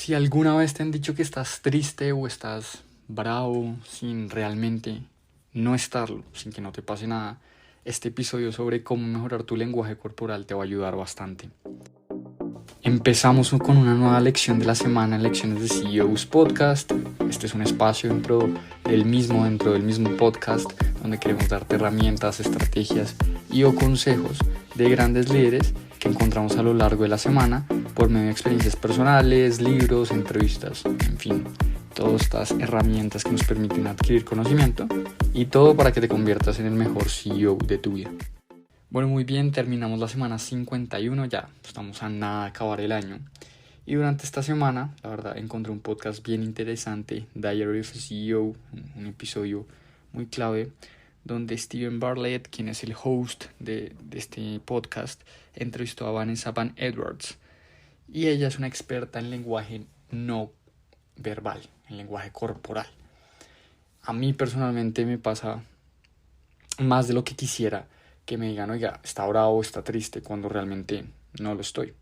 Si alguna vez te han dicho que estás triste o estás bravo sin realmente no estarlo, sin que no te pase nada, este episodio sobre cómo mejorar tu lenguaje corporal te va a ayudar bastante. Empezamos con una nueva lección de la semana en Lecciones de CEOs Podcast. Este es un espacio dentro del mismo podcast, donde queremos darte herramientas, estrategias o consejos de grandes líderes que encontramos a lo largo de la semana por medio de experiencias personales, libros, entrevistas, en fin, todas estas herramientas que nos permiten adquirir conocimiento y todo para que te conviertas en el mejor CEO de tu vida. Bueno, muy bien, terminamos la semana 51, ya estamos a nada de acabar el año. Y durante esta semana, la verdad, encontré un podcast bien interesante, Diary of a CEO, un episodio muy clave, donde Steven Bartlett, quien es el host de este podcast, entrevistó a Vanessa Van Edwards. Y ella es una experta en lenguaje no verbal, en lenguaje corporal. A mí personalmente me pasa más de lo que quisiera que me digan, oiga, está bravo, está triste, cuando realmente no lo estoy.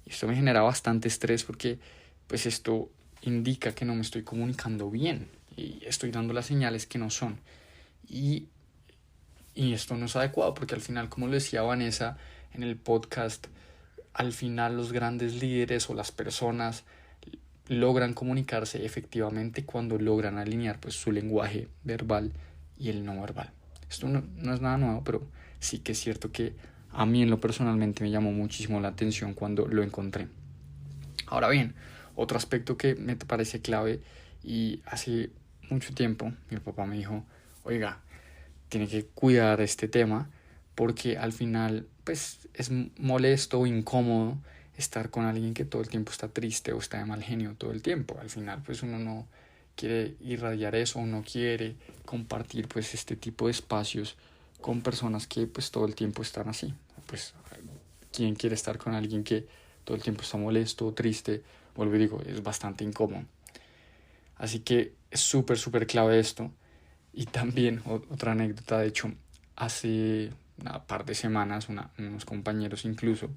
Y esto me genera bastante estrés porque pues esto indica que no me estoy comunicando bien y estoy dando las señales que no son. Y esto no es adecuado porque al final, como lo decía Vanessa en el podcast, al final los grandes líderes o las personas logran comunicarse efectivamente cuando logran alinear pues su lenguaje verbal y el no verbal. Esto no es nada nuevo, pero sí que es cierto que a mí en lo personalmente me llamó muchísimo la atención cuando lo encontré. Ahora bien, otro aspecto que me parece clave, y hace mucho tiempo mi papá me dijo, oiga, tiene que cuidar este tema porque al final pues es molesto o incómodo estar con alguien que todo el tiempo está triste o está de mal genio todo el tiempo. Al final pues uno no quiere irradiar eso, uno quiere compartir pues este tipo de espacios con personas que pues todo el tiempo están así. Pues ¿quién quiere estar con alguien que todo el tiempo está molesto o triste? Vuelvo y digo, es bastante incómodo. Así que es súper clave esto. Y también otra anécdota, de hecho, hace una par de semanas unos compañeros incluso,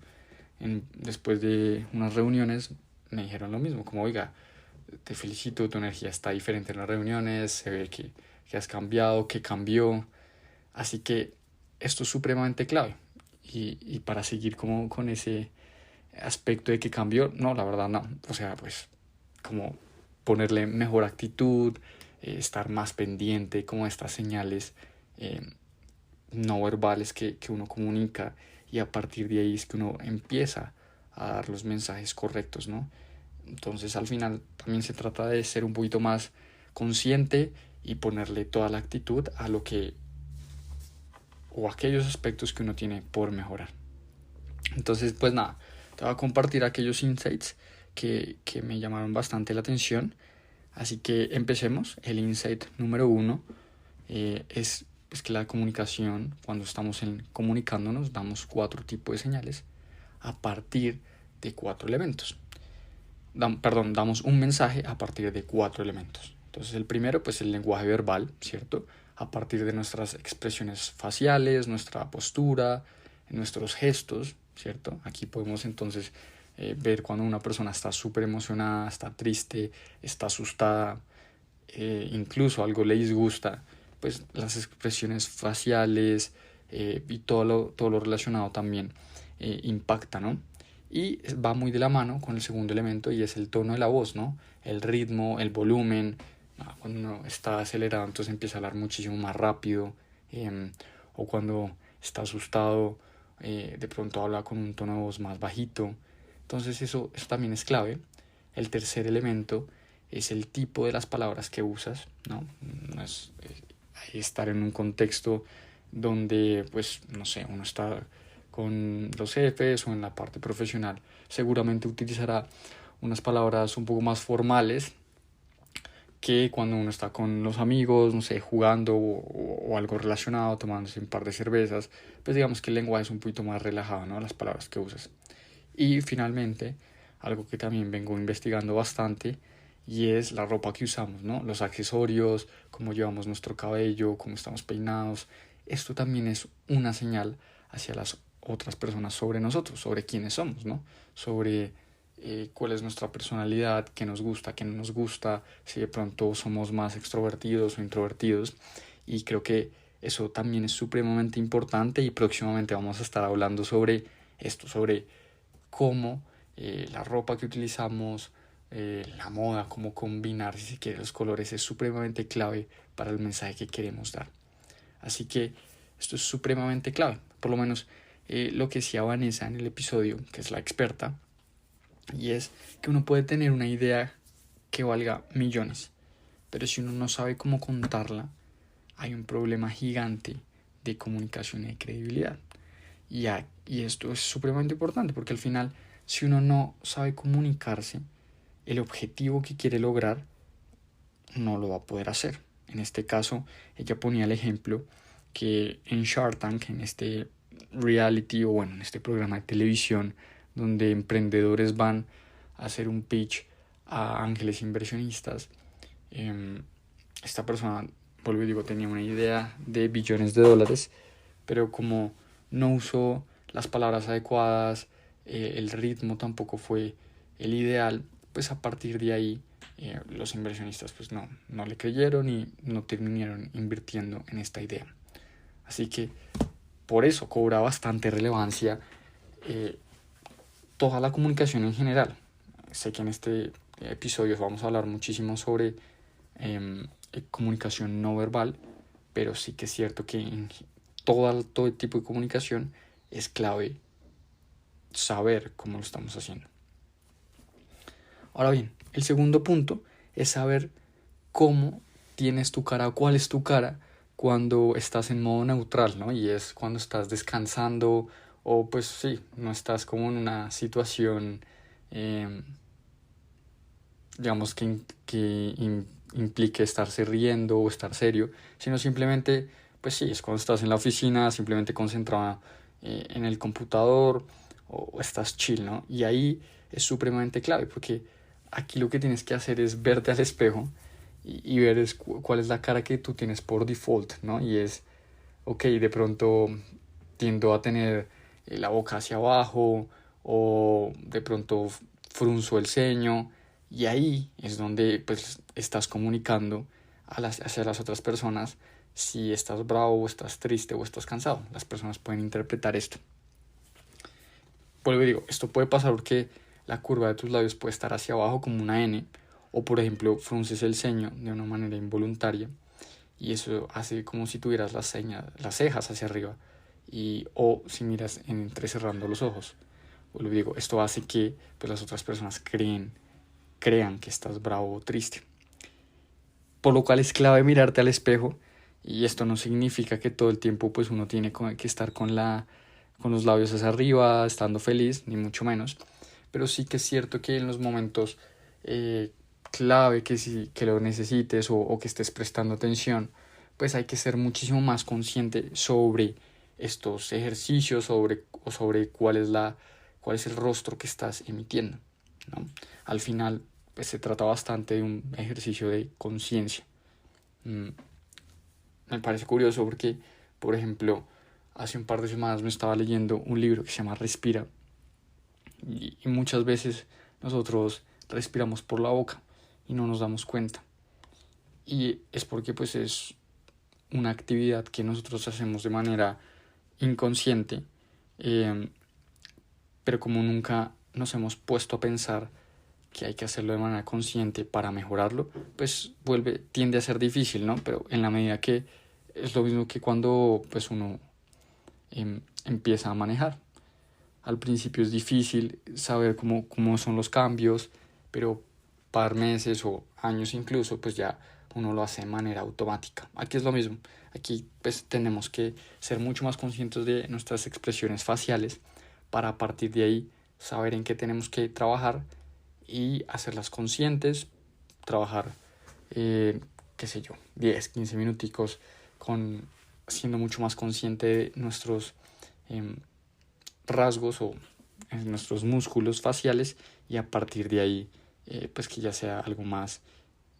después de unas reuniones, me dijeron lo mismo, como oiga, te felicito, tu energía está diferente en las reuniones, se ve que has cambiado, que cambió. Así que esto es supremamente clave. Y para seguir como con ese aspecto de que cambió, no, la verdad no. O sea, pues como ponerle mejor actitud, estar más pendiente como estas señales no verbales que uno comunica, y a partir de ahí es que uno empieza a dar los mensajes correctos, ¿no? Entonces al final también se trata de ser un poquito más consciente y ponerle toda la actitud a lo que o aquellos aspectos que uno tiene por mejorar. Entonces pues nada, te voy a compartir aquellos insights que me llamaron bastante la atención. Así que empecemos. El insight número 1 es que la comunicación, cuando estamos comunicándonos, damos 4 tipos de señales a partir de 4 elementos. Damos un mensaje a partir de 4 elementos. Entonces el primero, pues el lenguaje verbal, ¿cierto? A partir de nuestras expresiones faciales, nuestra postura, nuestros gestos, ¿cierto? Aquí podemos entonces ver cuando una persona está súper emocionada, está triste, está asustada, incluso algo le disgusta, pues las expresiones faciales y todo lo relacionado también impacta, ¿no? Y va muy de la mano con el segundo elemento, y es el tono de la voz, ¿no? El ritmo, el volumen. Cuando uno está acelerado, entonces empieza a hablar muchísimo más rápido, o cuando está asustado, de pronto habla con un tono de voz más bajito. Entonces eso también es clave. El tercer elemento es el tipo de las palabras que usas, ¿no? No es estar en un contexto donde, pues, no sé, uno está con los jefes o en la parte profesional, seguramente utilizará unas palabras un poco más formales que cuando uno está con los amigos, no sé, jugando o algo relacionado, tomándose un par de cervezas, pues digamos que el lenguaje es un poquito más relajado, ¿no? Las palabras que usas. Y finalmente, algo que también vengo investigando bastante, y es la ropa que usamos, ¿no? Los accesorios, cómo llevamos nuestro cabello, cómo estamos peinados. Esto también es una señal hacia las otras personas sobre nosotros, sobre quiénes somos, ¿no? Sobre cuál es nuestra personalidad, qué nos gusta, qué no nos gusta, si de pronto somos más extrovertidos o introvertidos. Y creo que eso también es supremamente importante y próximamente vamos a estar hablando sobre esto, sobre cómo la ropa que utilizamos, la moda, cómo combinar, si se quiere, los colores es supremamente clave para el mensaje que queremos dar. Así que esto es supremamente clave, por lo menos lo que decía Vanessa en el episodio, que es la experta, y es que uno puede tener una idea que valga millones, pero si uno no sabe cómo contarla, hay un problema gigante de comunicación y de credibilidad. Y esto es supremamente importante porque al final, si uno no sabe comunicarse, el objetivo que quiere lograr no lo va a poder hacer. En este caso, ella ponía el ejemplo que en Shark Tank, en este reality o bueno, en este programa de televisión donde emprendedores van a hacer un pitch a ángeles inversionistas, esta persona, vuelvo y digo, tenía una idea de billones de dólares, pero como no usó las palabras adecuadas, el ritmo tampoco fue el ideal, pues a partir de ahí los inversionistas pues no le creyeron y no terminaron invirtiendo en esta idea. Así que por eso cobra bastante relevancia toda la comunicación en general. Sé que en este episodio vamos a hablar muchísimo sobre comunicación no verbal, pero sí que es cierto que en todo tipo de comunicación es clave saber cómo lo estamos haciendo. Ahora bien, el segundo punto es saber cómo tienes tu cara o cuál es tu cara cuando estás en modo neutral, ¿no? Y es cuando estás descansando o pues sí, no estás como en una situación, digamos, que implique estarse riendo o estar serio, sino simplemente, pues sí, es cuando estás en la oficina, simplemente concentrado en el computador o estás chill, ¿no? Y ahí es supremamente clave porque aquí lo que tienes que hacer es verte al espejo y ver cuál es la cara que tú tienes por default, ¿no? Y es, ok, de pronto tiendo a tener la boca hacia abajo o de pronto frunzo el ceño y ahí es donde pues estás comunicando hacia las otras personas si estás bravo o estás triste o estás cansado. Las personas pueden interpretar esto. Vuelvo y digo, esto puede pasar porque la curva de tus labios puede estar hacia abajo como una N o por ejemplo frunces el ceño de una manera involuntaria y eso hace como si tuvieras las cejas hacia arriba o si miras entrecerrando los ojos. Vuelvo y digo, esto hace que pues, las otras personas crean que estás bravo o triste. Por lo cual es clave mirarte al espejo y esto no significa que todo el tiempo pues uno tiene que estar con los labios hacia arriba, estando feliz, ni mucho menos. Pero sí que es cierto que en los momentos clave que lo necesites o que estés prestando atención, pues hay que ser muchísimo más consciente sobre estos ejercicios, sobre cuál es el rostro que estás emitiendo, ¿no? Al final, pues se trata bastante de un ejercicio de conciencia. Me parece curioso porque, por ejemplo, hace un par de semanas me estaba leyendo un libro que se llama Respira y muchas veces nosotros respiramos por la boca y no nos damos cuenta y es porque pues es una actividad que nosotros hacemos de manera inconsciente, pero como nunca nos hemos puesto a pensar que hay que hacerlo de manera consciente para mejorarlo, pues tiende a ser difícil, ¿no? Pero en la medida que es lo mismo que cuando pues uno empieza a manejar. Al principio es difícil saber cómo son los cambios, pero par meses o años incluso, pues ya uno lo hace de manera automática. Aquí es lo mismo. Aquí pues tenemos que ser mucho más conscientes de nuestras expresiones faciales para a partir de ahí saber en qué tenemos que trabajar y hacerlas conscientes, trabajar, qué sé yo, 10, 15 minuticos siendo mucho más consciente de nuestros rasgos o nuestros músculos faciales y a partir de ahí pues que ya sea algo más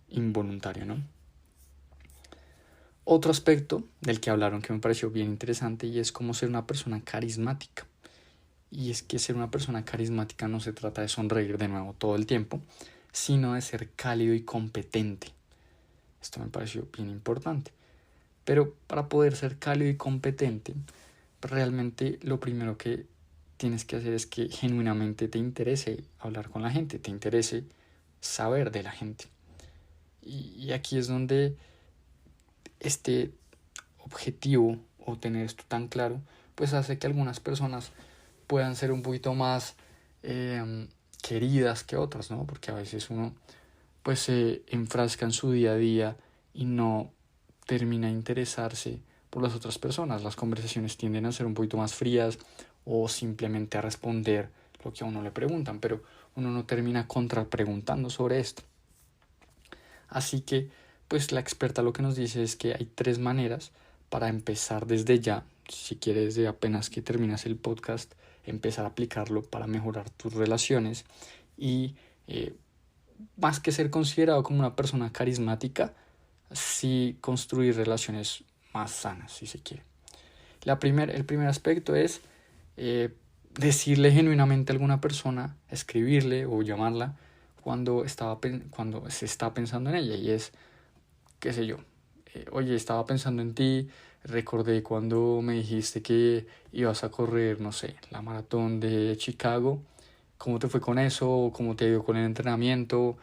involuntario, ¿no? Otro aspecto del que hablaron que me pareció bien interesante y es cómo ser una persona carismática. Y es que ser una persona carismática no se trata de sonreír de nuevo todo el tiempo, sino de ser cálido y competente. Esto me pareció bien importante. Pero para poder ser cálido y competente, realmente lo primero que tienes que hacer es que genuinamente te interese hablar con la gente, te interese saber de la gente. Y aquí es donde este objetivo o tener esto tan claro, pues hace que algunas personas puedan ser un poquito más queridas que otras, ¿no? Porque a veces uno pues se enfrasca en su día a día y no termina de interesarse por las otras personas. Las conversaciones tienden a ser un poquito más frías o simplemente a responder lo que a uno le preguntan, pero uno no termina contrapreguntando sobre esto. Así que, pues la experta lo que nos dice es que hay 3 maneras para empezar desde ya, si quieres de apenas que terminas el podcast, empezar a aplicarlo para mejorar tus relaciones y más que ser considerado como una persona carismática, sí construir relaciones más sanas, si se quiere. El primer aspecto es decirle genuinamente a alguna persona, escribirle o llamarla cuando se está pensando en ella, y es, qué sé yo, oye, estaba pensando en ti, recordé cuando me dijiste que ibas a correr, no sé, la maratón de Chicago, ¿cómo te fue con eso? ¿Cómo te ha ido con el entrenamiento?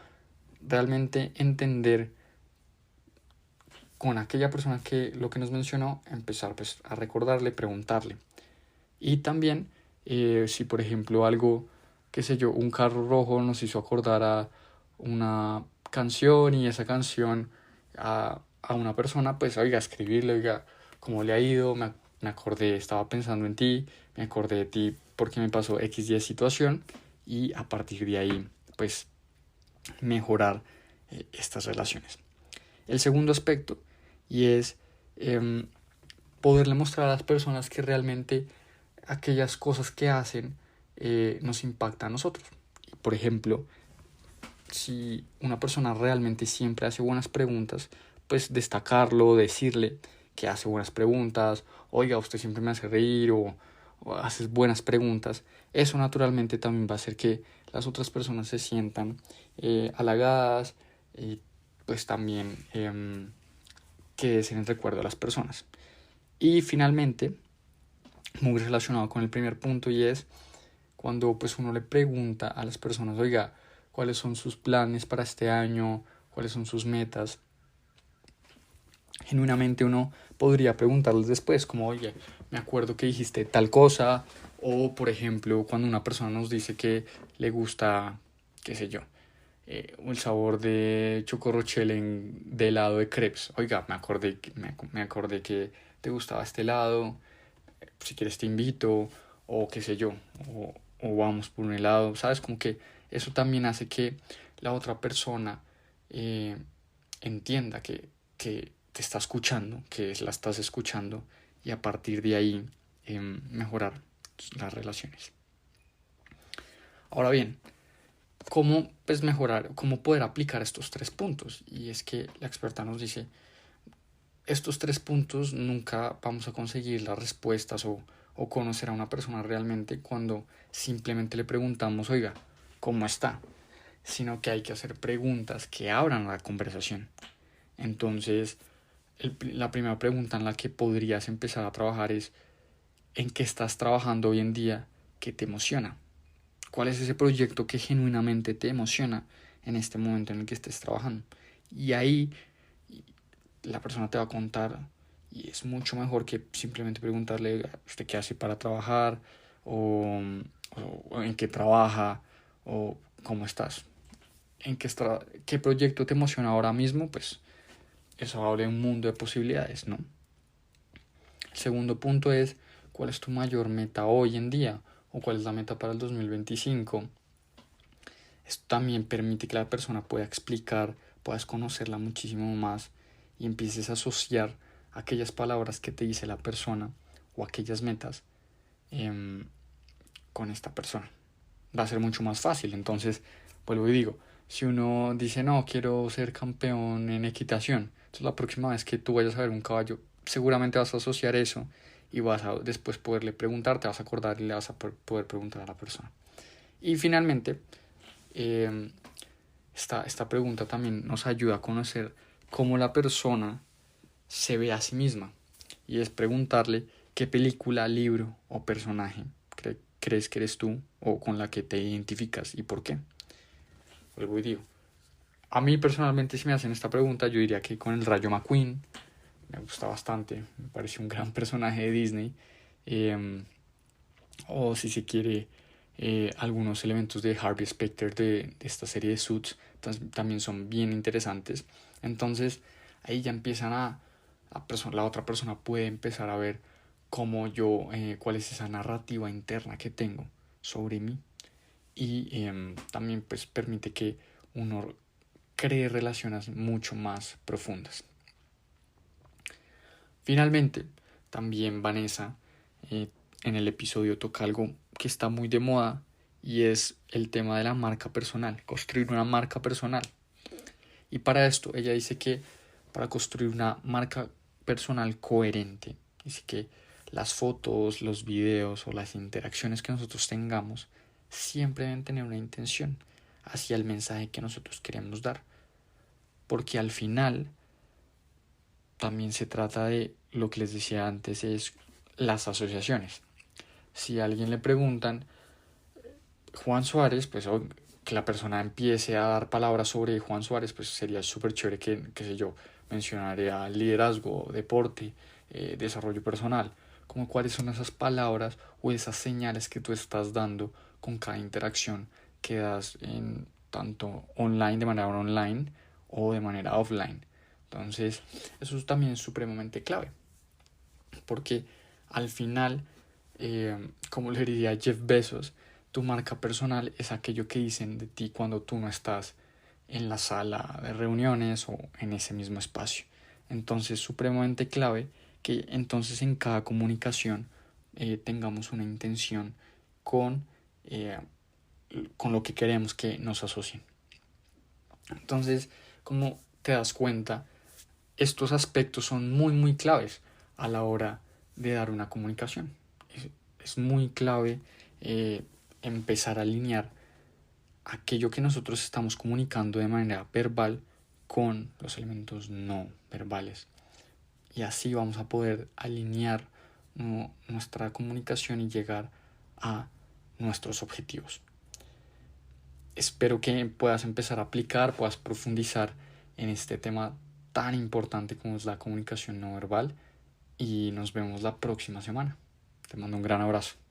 Realmente entender con aquella persona que lo que nos mencionó, empezar pues a recordarle, preguntarle. Y también, si por ejemplo algo, qué sé yo, un carro rojo nos hizo acordar a una canción y esa canción a una persona, pues oiga, escribirle, oiga, ¿cómo le ha ido? Me acordé, estaba pensando en ti, me acordé de ti porque me pasó X y situación, y a partir de ahí, pues mejorar estas relaciones. El segundo aspecto, y es poderle mostrar a las personas que realmente aquellas cosas que hacen nos impactan a nosotros. Por ejemplo, si una persona realmente siempre hace buenas preguntas, pues destacarlo, decirle que hace buenas preguntas, oiga, usted siempre me hace reír o haces buenas preguntas. Eso naturalmente también va a hacer que las otras personas se sientan halagadas y pues también quedes en el recuerdo de las personas. Y finalmente, muy relacionado con el primer punto, y es cuando pues uno le pregunta a las personas, oiga, ¿cuáles son sus planes para este año? ¿Cuáles son sus metas? Genuinamente uno podría preguntarles después, como, oye, me acuerdo que dijiste tal cosa, o por ejemplo, cuando una persona nos dice que le gusta, qué sé yo, el sabor de chocorrochel de helado de crepes. Oiga, me acordé que te gustaba este helado, si quieres te invito, o qué sé yo, o vamos por un helado, ¿sabes? Como que eso también hace que la otra persona entienda que te está escuchando, que la estás escuchando, y a partir de ahí mejorar las relaciones. Ahora bien, ¿cómo pues mejorar, cómo poder aplicar estos 3 puntos? Y es que la experta nos dice, estos 3 puntos nunca vamos a conseguir las respuestas o conocer a una persona realmente cuando simplemente le preguntamos, oiga, ¿cómo está? Sino que hay que hacer preguntas que abran la conversación. Entonces, la primera pregunta en la que podrías empezar a trabajar es, ¿en qué estás trabajando hoy en día que te emociona? ¿Cuál es ese proyecto que genuinamente te emociona en este momento en el que estés trabajando? Y ahí la persona te va a contar, y es mucho mejor que simplemente preguntarle, ¿usted qué hace para trabajar? O en qué trabaja, o cómo estás, qué proyecto te emociona ahora mismo. Pues eso abre un mundo de posibilidades, ¿no? El segundo punto es, ¿cuál es tu mayor meta hoy en día? ¿O cuál es la meta para el 2025? Esto también permite que la persona pueda explicar, puedas conocerla muchísimo más y empieces a asociar aquellas palabras que te dice la persona o aquellas metas con esta persona. Va a ser mucho más fácil. Entonces, vuelvo y digo, si uno dice, no, quiero ser campeón en equitación, entonces la próxima vez que tú vayas a ver un caballo, seguramente vas a asociar eso y vas a después poderle preguntar, te vas a acordar y le vas a poder preguntar a la persona. Y finalmente, esta pregunta también nos ayuda a conocer cómo la persona se ve a sí misma. Y es preguntarle qué película, libro o personaje crees que eres tú o con la que te identificas y por qué. Vuelvo y digo, a mí personalmente si me hacen esta pregunta yo diría que con el Rayo McQueen me gusta bastante, me parece un gran personaje de Disney. O si se quiere, algunos elementos de Harvey Specter de esta serie de Suits también son bien interesantes. Entonces ahí ya empiezan la otra persona puede empezar a ver cómo yo, cuál es esa narrativa interna que tengo sobre mí, y también pues permite que uno cree relaciones mucho más profundas. Finalmente, también Vanessa en el episodio toca algo que está muy de moda y es el tema de la marca personal, construir una marca personal. Y para esto ella dice que para construir una marca personal coherente, dice que las fotos, los videos o las interacciones que nosotros tengamos siempre deben tener una intención hacia el mensaje que nosotros queremos dar, porque al final también se trata de lo que les decía antes, es las asociaciones. Si a alguien le preguntan Juan Suárez, pues que la persona empiece a dar palabras sobre Juan Suárez, pues sería súper chévere que, qué sé yo, mencionaría liderazgo, deporte, desarrollo personal, como cuáles son esas palabras o esas señales que tú estás dando con cada interacción que das en tanto online, de manera online o de manera offline. Entonces, eso también es supremamente clave, porque al final, como le diría Jeff Bezos, tu marca personal es aquello que dicen de ti cuando tú no estás en la sala de reuniones o en ese mismo espacio. Entonces, supremamente clave que entonces en cada comunicación tengamos una intención con, eh, con lo que queremos que nos asocien. Entonces, como te das cuenta, estos aspectos son muy muy claves a la hora de dar una comunicación. Es muy clave empezar a alinear aquello que nosotros estamos comunicando de manera verbal con los elementos no verbales, y así vamos a poder alinear nuestra comunicación y llegar a nuestros objetivos. Espero que puedas empezar a aplicar, puedas profundizar en este tema tan importante como es la comunicación no verbal, y nos vemos la próxima semana. Te mando un gran abrazo.